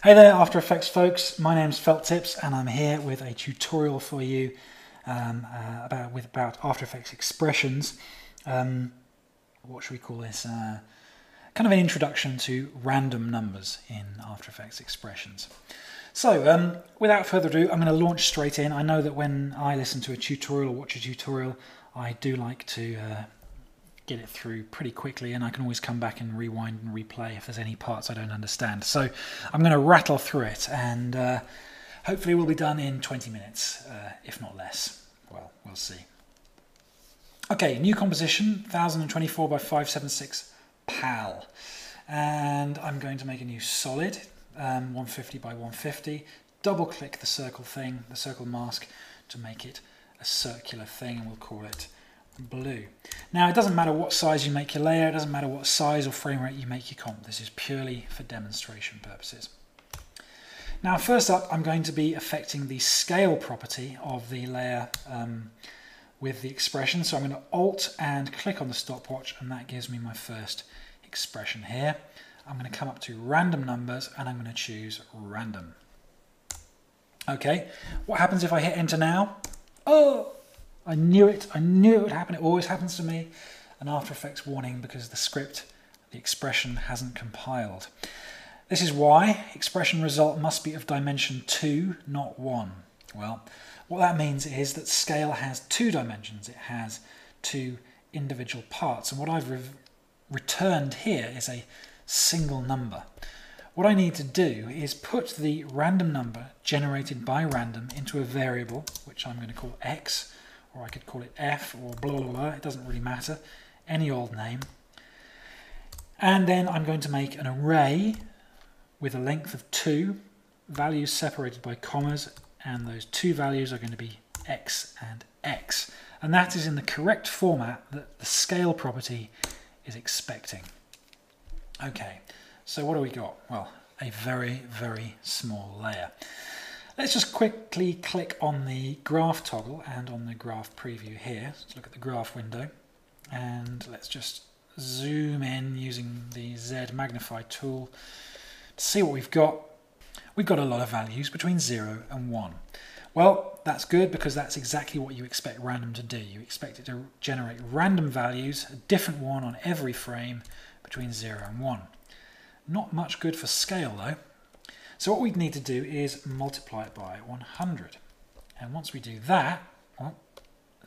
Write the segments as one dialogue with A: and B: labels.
A: Hey there, After Effects folks. My name's Felt Tips, and I'm here with a tutorial for you about After Effects expressions. What should we call this? Kind of an introduction to random numbers in After Effects expressions. So, without further ado, I'm going to launch straight in. I know that when I listen to a tutorial or watch a tutorial, I do like to get it through pretty quickly, and I can always come back and rewind and replay if there's any parts I don't understand. So I'm going to rattle through it, and hopefully we'll be done in 20 minutes, if not less. Well, we'll see. Okay, new composition, 1024 by 576 PAL, and I'm going to make a new solid, 150 by 150. Double click the circle thing, the circle mask, to make it a circular thing, and we'll call it blue. Now, it doesn't matter what size you make your layer, it doesn't matter what size or frame rate you make your comp. This is purely for demonstration purposes. Now, first up, I'm going to be affecting the scale property of the layer with the expression. So I'm going to Alt and click on the stopwatch, and that gives me my first expression here. I'm going to come up to random numbers, and I'm going to choose random. Okay, what happens if I hit enter now? Oh! I knew it would happen. It always happens to me. An After Effects warning because the script, the expression, hasn't compiled. This is why expression result must be of dimension 2, not 1. Well, what that means is that scale has 2 dimensions. It has 2 individual parts. And what I've returned here is a single number. What I need to do is put the random number generated by random into a variable, which I'm going to call x, or I could call it f, or blah, blah, blah, it doesn't really matter, any old name. And then I'm going to make an array with a length of 2, values separated by commas, and those 2 values are going to be x and x. And that is in the correct format that the scale property is expecting. Okay, so what do we got? Well, a very, very small layer. Let's just quickly click on the graph toggle and on the graph preview here. Let's look at the graph window, and let's just zoom in using the Z magnify tool to see what we've got. We've got a lot of values between 0 and 1. Well, that's good because that's exactly what you expect random to do. You expect it to generate random values, a different one on every frame between 0 and 1. Not much good for scale though. So what we need to do is multiply it by 100. And once we do that, well,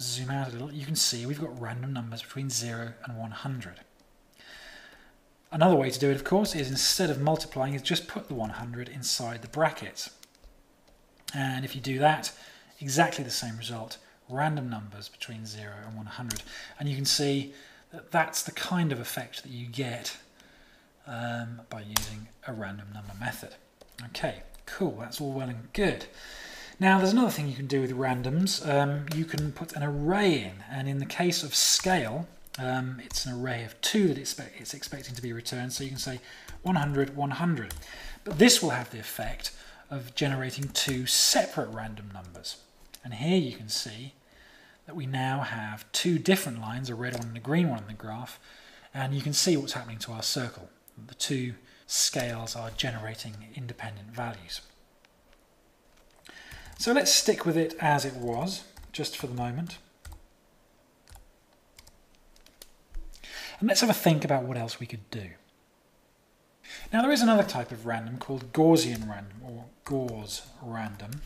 A: zoom out a little, you can see we've got random numbers between 0 and 100. Another way to do it, of course, is instead of multiplying, is just put the 100 inside the brackets. And if you do that, exactly the same result, random numbers between 0 and 100. And you can see that that's the kind of effect that you get by using a random number method. Okay, cool, that's all well and good. Now there's another thing you can do with randoms. You can put an array in, and in the case of scale, it's an array of 2 that it's expecting to be returned, so you can say 100, 100. But this will have the effect of generating 2 separate random numbers. And here you can see that we now have 2 different lines, a red one and a green one in the graph, and you can see what's happening to our circle. The 2 scales are generating independent values. So let's stick with it as it was, just for the moment. And let's have a think about what else we could do. Now there is another type of random called Gaussian random, or Gauss random,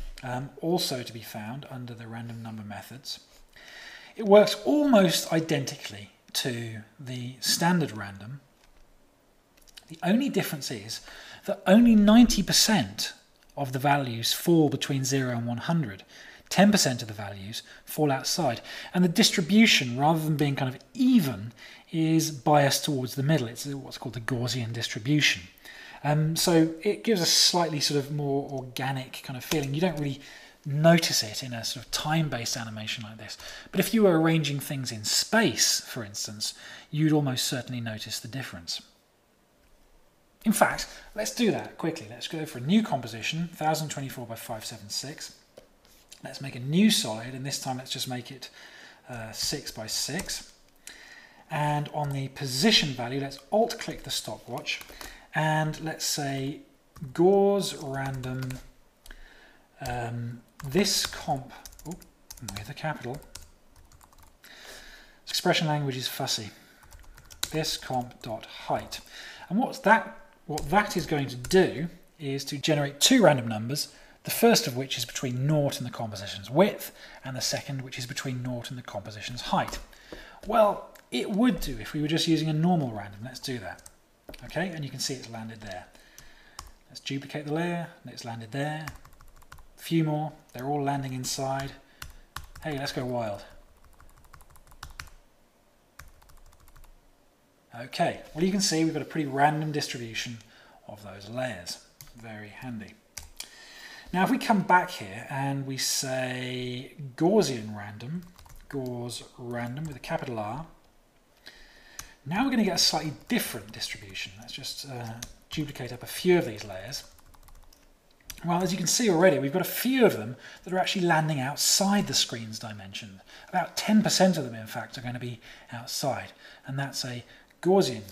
A: also to be found under the random number methods. It works almost identically to the standard random. The only difference is that only 90% of the values fall between 0 and 100. 10% of the values fall outside. And the distribution, rather than being kind of even, is biased towards the middle. It's what's called the Gaussian distribution. So it gives a slightly sort of more organic kind of feeling. You don't really notice it in a sort of time-based animation like this. But if you were arranging things in space, for instance, you'd almost certainly notice the difference. In fact, let's do that quickly. Let's go for a new composition, 1024 by 576. Let's make a new solid, and this time let's just make it 6 by 6. And on the position value, let's alt-click the stopwatch, and let's say Gauss random this comp with a capital. Expression language is fussy. This comp dot height, and what that is going to do is to generate two random numbers, the first of which is between 0 and the composition's width, and the second which is between 0 and the composition's height. Well, it would do if we were just using a normal random. Let's do that. Okay, and you can see it's landed there. Let's duplicate the layer, and it's landed there. A few more, they're all landing inside. Hey, let's go wild. Okay, well you can see we've got a pretty random distribution of those layers. Very handy. Now if we come back here and we say Gaussian random, Gauss random with a capital R, now we're going to get a slightly different distribution. Let's just duplicate up a few of these layers. Well, as you can see already, we've got a few of them that are actually landing outside the screen's dimension. About 10% of them, in fact, are going to be outside, and that's a Gaussian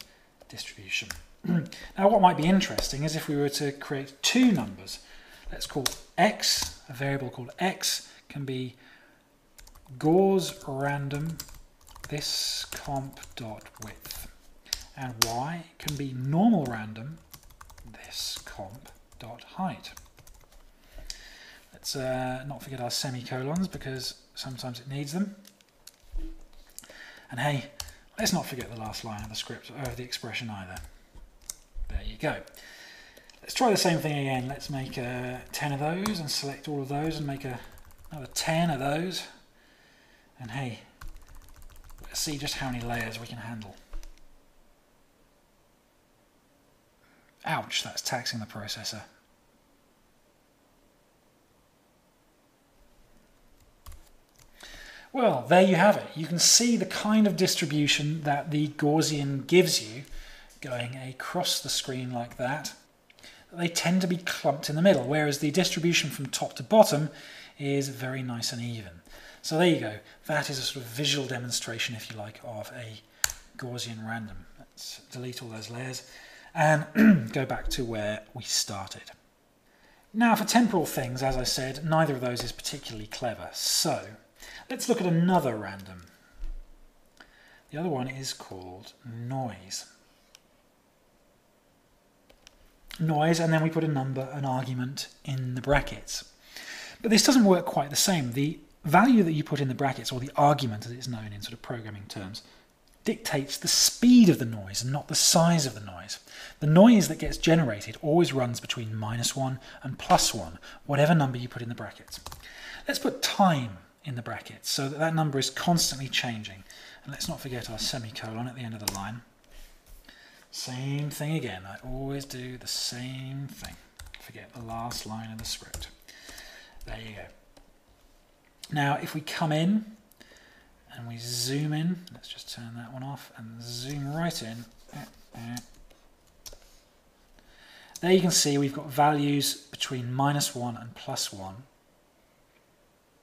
A: distribution. Now, what might be interesting is if we were to create two numbers. Let's call x, a variable called x, can be Gauss random this comp dot width, and y can be normal random this comp dot height. Let's not forget our semicolons because sometimes it needs them. And hey, let's not forget the last line of the script or the expression either. There you go. Let's try the same thing again. Let's make 10 of those and select all of those and make another 10 of those. And hey, let's see just how many layers we can handle. Ouch, that's taxing the processor. Well, there you have it. You can see the kind of distribution that the Gaussian gives you going across the screen like that. They tend to be clumped in the middle, whereas the distribution from top to bottom is very nice and even. So there you go. That is a sort of visual demonstration, if you like, of a Gaussian random. Let's delete all those layers and go back to where we started. Now for temporal things, as I said, neither of those is particularly clever. So let's look at another random. The other one is called noise. Noise, and then we put a number, an argument in the brackets. But this doesn't work quite the same. The value that you put in the brackets, or the argument as it's known in sort of programming terms, dictates the speed of the noise and not the size of the noise. The noise that gets generated always runs between -1 and +1, whatever number you put in the brackets. Let's put time in the brackets so that that number is constantly changing. And let's not forget our semicolon at the end of the line. Same thing again. I always do the same thing. Forget the last line of the script. There you go. Now, if we come in and we zoom in, let's just turn that one off and zoom right in. There you can see we've got values between -1 and +1.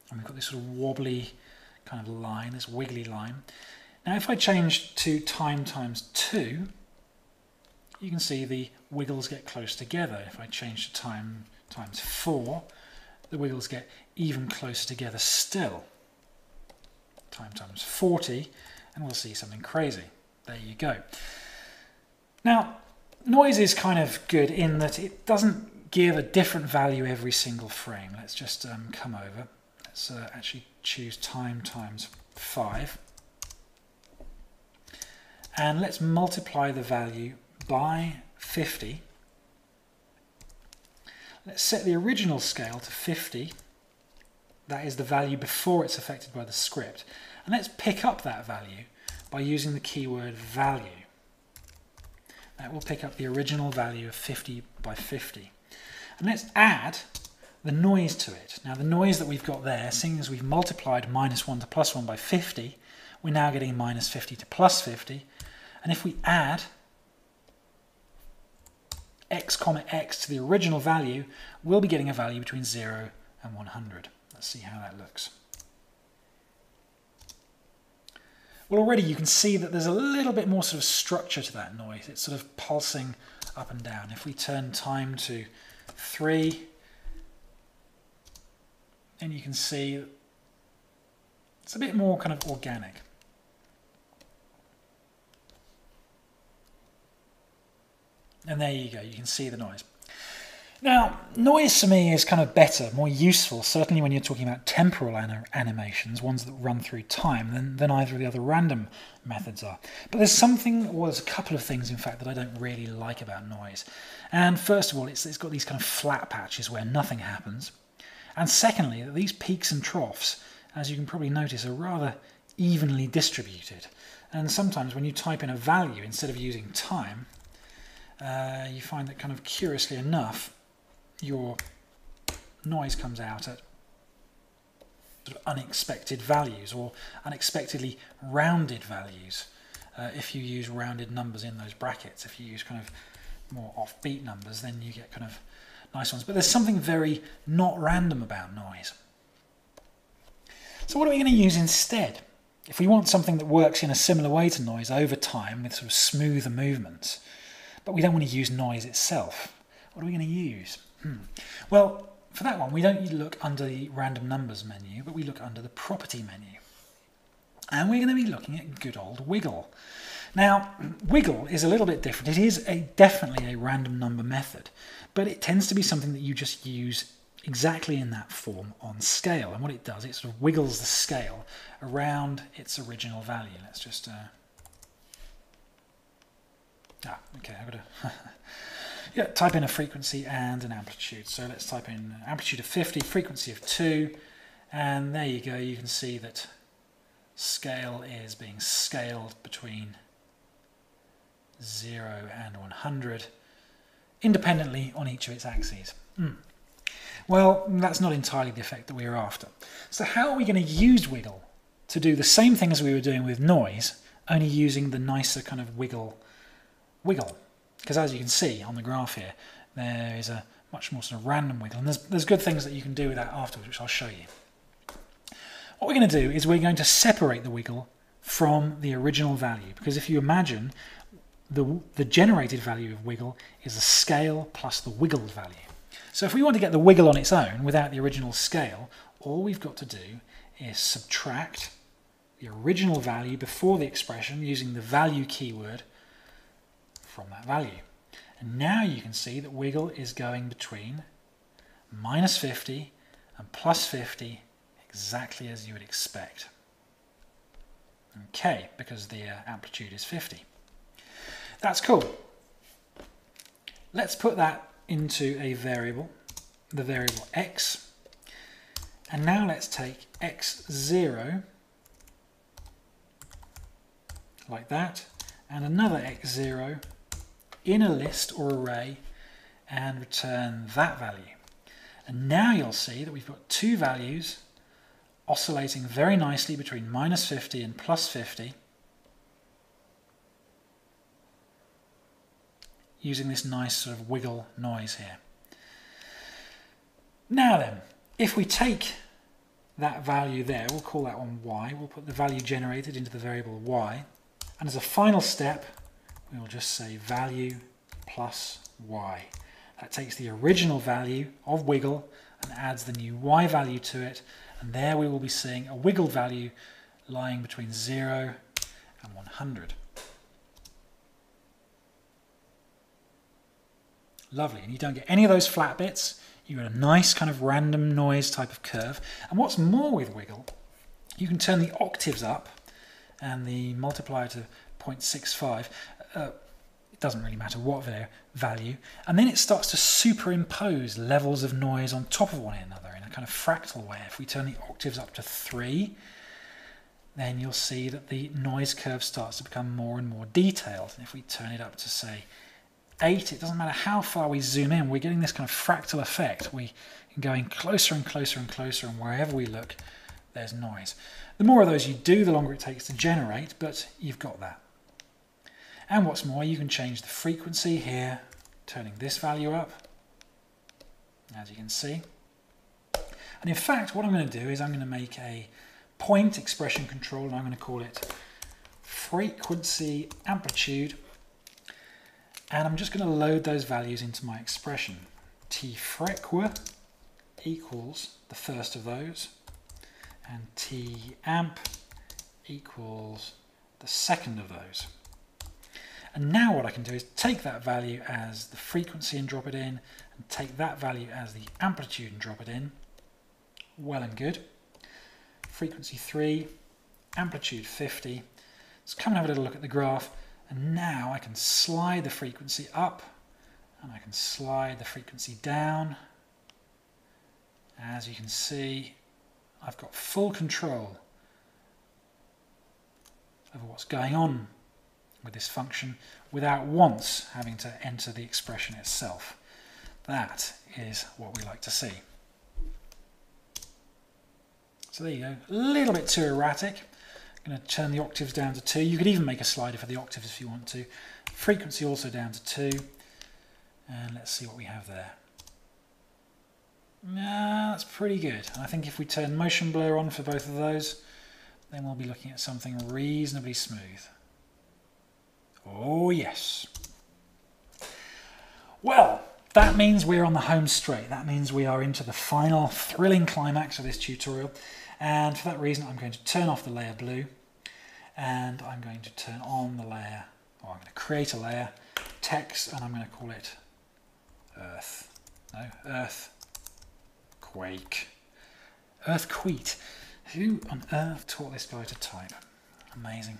A: And we've got this sort of wobbly kind of line, this wiggly line. Now, if I change to time times 2, you can see the wiggles get close together. If I change to time times 4, the wiggles get even closer together still. Time times 40, and we'll see something crazy. There you go. Now, noise is kind of good in that it doesn't give a different value every single frame. Let's just come over. Let's actually choose time times 5. And let's multiply the value by 50. Let's set the original scale to 50. That is the value before it's affected by the script. And let's pick up that value by using the keyword value. That will pick up the original value of 50 by 50. And let's add the noise to it. Now the noise that we've got there, seeing as we've multiplied -1 to +1 by 50, we're now getting -50 to +50. And if we add x, x to the original value, we'll be getting a value between 0 and 100. Let's see how that looks. Well, already you can see that there's a little bit more sort of structure to that noise. It's sort of pulsing up and down. If we turn time to 3, then you can see it's a bit more kind of organic. And there you go, you can see the noise. Now, noise to me is kind of better, more useful, certainly when you're talking about temporal animations, ones that run through time, than either of the other random methods are. But there's something, or there's a couple of things, in fact, that I don't really like about noise. And first of all, it's got these kind of flat patches where nothing happens. And secondly, that these peaks and troughs, as you can probably notice, are rather evenly distributed. And sometimes when you type in a value instead of using time, you find that kind of curiously enough, your noise comes out at sort of unexpected values or unexpectedly rounded values. If you use rounded numbers in those brackets, if you use kind of more offbeat numbers, then you get kind of nice ones. But there's something very not random about noise. So what are we going to use instead? If we want something that works in a similar way to noise over time with sort of smoother movements, but we don't want to use noise itself, what are we going to use? Well, for that one, we don't look under the random numbers menu, but we look under the property menu. And we're going to be looking at good old wiggle. Now, wiggle is a little bit different. It is definitely a random number method, but it tends to be something that you just use exactly in that form on scale. And what it does, it sort of wiggles the scale around its original value. Let's just... okay, I've got to... Yeah, type in a frequency and an amplitude. So let's type in amplitude of 50, frequency of 2, and there you go. You can see that scale is being scaled between 0 and 100 independently on each of its axes. Well, that's not entirely the effect that we were after. So how are we going to use wiggle to do the same thing as we were doing with noise, only using the nicer kind of wiggle? Because as you can see on the graph here, there is a much more sort of random wiggle, and there's good things that you can do with that afterwards, which I'll show you. What we're going to do is we're going to separate the wiggle from the original value, because if you imagine the generated value of wiggle is the scale plus the wiggled value. So if we want to get the wiggle on its own without the original scale, all we've got to do is subtract the original value before the expression using the value keyword from that value. And now you can see that wiggle is going between minus 50 and plus 50, exactly as you would expect. Okay, because the amplitude is 50. That's cool. Let's put that into a variable, the variable x, and now let's take x0 like that, and another x0 in a list or array and return that value. And now you'll see that we've got two values oscillating very nicely between minus 50 and plus 50 using this nice sort of wiggle noise here. Now then, if we take that value there, we'll call that one y, we'll put the value generated into the variable y, and as a final step we will just say value plus y. That takes the original value of wiggle and adds the new y value to it, and there we will be seeing a wiggled value lying between 0 and 100. Lovely, and you don't get any of those flat bits. You get a nice kind of random noise type of curve. And what's more with wiggle, you can turn the octaves up and the multiplier to 0.65. It doesn't really matter what value. And then it starts to superimpose levels of noise on top of one another in a kind of fractal way. If we turn the octaves up to 3, then you'll see that the noise curve starts to become more and more detailed. And if we turn it up to, say, 8, it doesn't matter how far we zoom in, we're getting this kind of fractal effect. We can go in closer and closer and closer, and wherever we look, there's noise. The more of those you do, the longer it takes to generate, but you've got that. And what's more, you can change the frequency here, turning this value up, as you can see. And in fact, what I'm going to do is I'm going to make a point expression control, and I'm going to call it frequency amplitude. And I'm just going to load those values into my expression. T_freq equals the first of those, and T_amp equals the second of those. And now what I can do is take that value as the frequency and drop it in, and take that value as the amplitude and drop it in. Well and good. Frequency 3, amplitude 50. Let's come and have a little look at the graph, and now I can slide the frequency up and I can slide the frequency down. As you can see, I've got full control over what's going on with this function without once having to enter the expression itself. That is what we like to see. So there you go, a little bit too erratic. I'm going to turn the octaves down to 2. You could even make a slider for the octaves if you want to. Frequency also down to 2. And let's see what we have there. Yeah, that's pretty good. I think if we turn motion blur on for both of those, then we'll be looking at something reasonably smooth. Oh yes. Well, that means we're on the home straight. That means we are into the final thrilling climax of this tutorial. And for that reason, I'm going to turn off the layer blue, and I'm going to turn on the layer, or I'm going to create a layer, text, and I'm going to call it Earth. No, Earth Quake. Earthquake. Who on earth taught this guy to type? Amazing.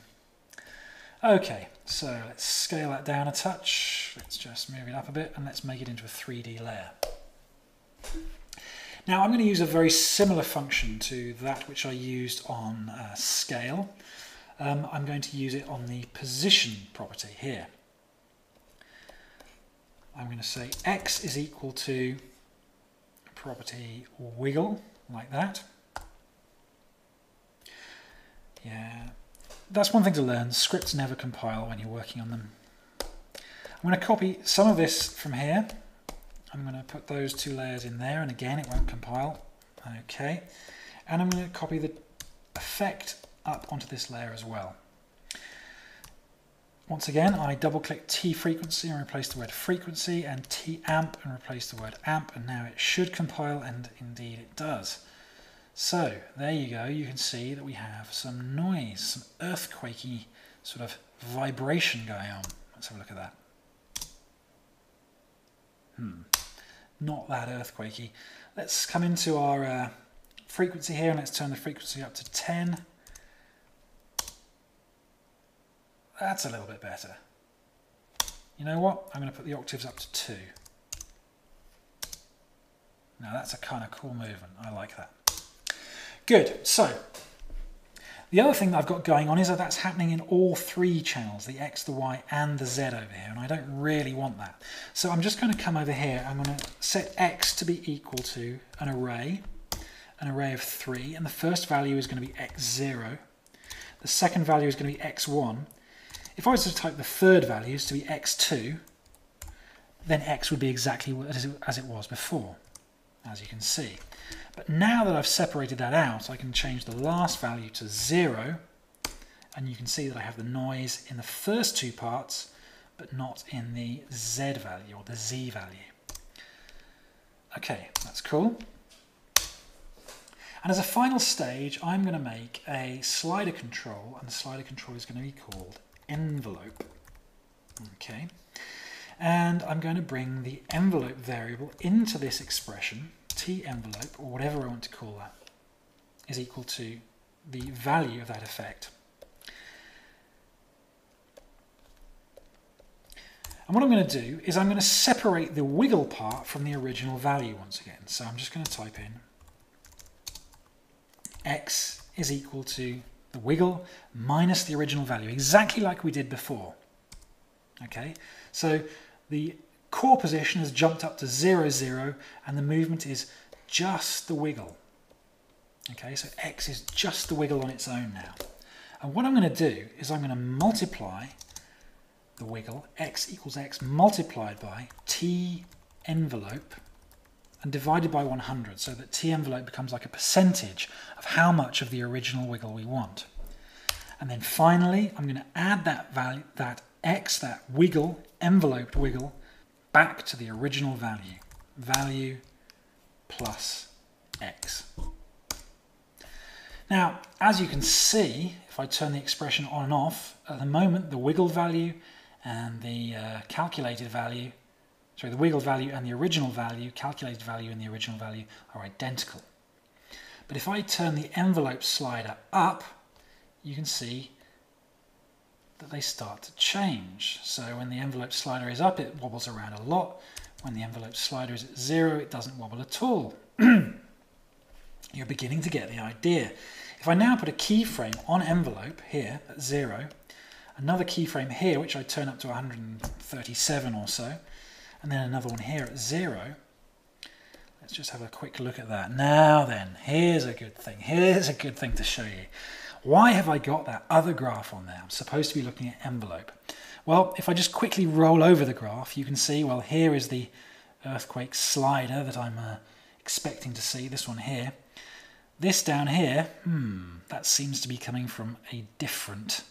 A: Okay, so let's scale that down a touch. Let's just move it up a bit, and let's make it into a 3D layer. Now I'm going to use a very similar function to that which I used on scale. I'm going to use it on the position property here. I'm going to say x is equal to property wiggle, like that. Yeah, that's one thing to learn. Scripts never compile when you're working on them. I'm going to copy some of this from here. I'm going to put those 2 layers in there, and again it won't compile. Okay, and I'm going to copy the effect up onto this layer as well. Once again, I double click T frequency and replace the word frequency, and T amp and replace the word amp, and now it should compile, and indeed it does. So there you go, you can see that we have some noise, some earthquakey sort of vibration going on. Let's have a look at that. Not that earthquakey. Let's come into our frequency here, and let's turn the frequency up to 10. That's a little bit better. You know what? I'm going to put the octaves up to 2. Now that's a kind of cool movement. I like that. Good. So the other thing that I've got going on is that that's happening in all 3 channels, the X, the Y, and the Z over here, and I don't really want that. So I'm just going to come over here. I'm going to set X to be equal to an array of 3, and the first value is going to be X0. The second value is going to be X1. If I was to type the third values to be X2, then X would be exactly as it was before, as you can see. But now that I've separated that out, I can change the last value to 0, and you can see that I have the noise in the first 2 parts, but not in the Z value or the Z value. Okay, that's cool. And as a final stage, I'm going to make a slider control, and the slider control is going to be called envelope. Okay, and I'm going to bring the envelope variable into this expression. T envelope, or whatever I want to call that, is equal to the value of that effect. And what I'm going to do is I'm going to separate the wiggle part from the original value once again. So I'm just going to type in x is equal to the wiggle minus the original value, exactly like we did before. Okay, so the core position has jumped up to 0, 0, and the movement is just the wiggle. Okay, so x is just the wiggle on its own now. And what I'm going to do is I'm going to multiply the wiggle, x equals x, multiplied by t envelope and divided by 100, so that t envelope becomes like a percentage of how much of the original wiggle we want. And then finally, I'm going to add that value, that X, that wiggle, enveloped wiggle, back to the original value. Value plus X. Now, as you can see, if I turn the expression on and off, at the moment the wiggled value and the calculated value, the wiggled value and the original value, calculated value and the original value are identical. But if I turn the envelope slider up, you can see that they start to change. So when the envelope slider is up, it wobbles around a lot. When the envelope slider is at 0, it doesn't wobble at all. You're beginning to get the idea. If I now put a keyframe on envelope here at 0, another keyframe here which I turn up to 137 or so, and then another one here at 0, let's just have a quick look at that. Now then, here's a good thing. Here's a good thing to show you. Why have I got that other graph on there? I'm supposed to be looking at envelope. Well, if I just quickly roll over the graph, you can see, well, here is the earthquake slider that I'm expecting to see, this one here. This down here, that seems to be coming from a different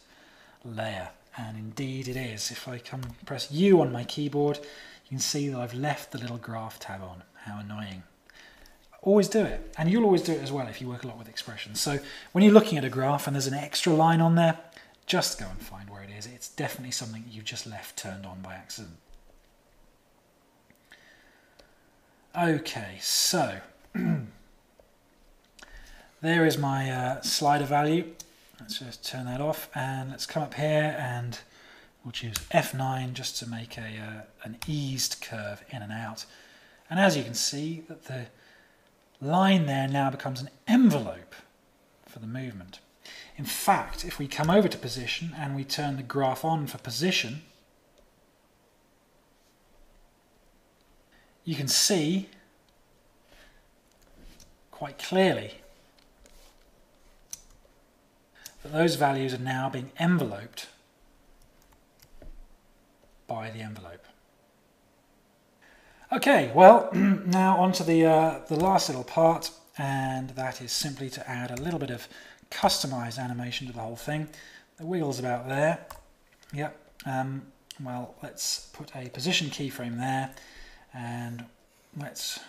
A: layer. And indeed it is. If I press U on my keyboard, you can see that I've left the little graph tab on. How annoying. Always do it. And you'll always do it as well if you work a lot with expressions. So when you're looking at a graph and there's an extra line on there, just go and find where it is. It's definitely something you've just left turned on by accident. Okay, so there is my slider value. Let's just turn that off and let's come up here and we'll choose F9 just to make an eased curve in and out. And as you can see, that the line there now becomes an envelope for the movement. In fact, if we come over to position and we turn the graph on for position, you can see quite clearly that those values are now being enveloped by the envelope. Okay, well, now on to the last little part, and that is simply to add a little bit of customized animation to the whole thing. The wiggle's about there. Yep. Well, let's put a position keyframe there, and let's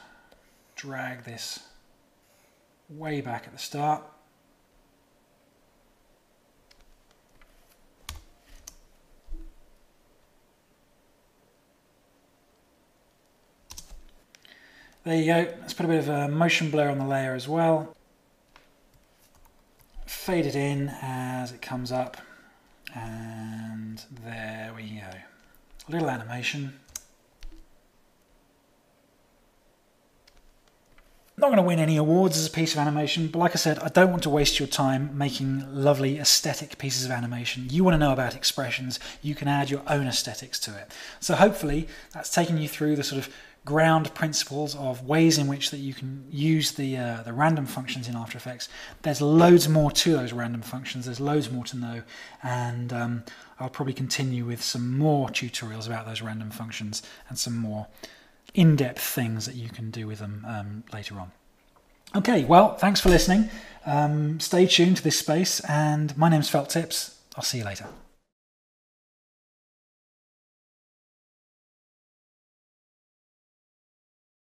A: drag this way back at the start. There you go. Let's put a bit of a motion blur on the layer as well. Fade it in as it comes up, and there we go. A little animation. Not going to win any awards as a piece of animation, but like I said, I don't want to waste your time making lovely aesthetic pieces of animation. You want to know about expressions, you can add your own aesthetics to it. So hopefully that's taken you through the sort of ground principles of ways in which that you can use the random functions in After Effects. There's loads more to those random functions, there's loads more to know, and I'll probably continue with some more tutorials about those random functions and some more in-depth things that you can do with them later on. Okay, well, thanks for listening. Stay tuned to this space, and my name's Felt Tips. I'll see you later.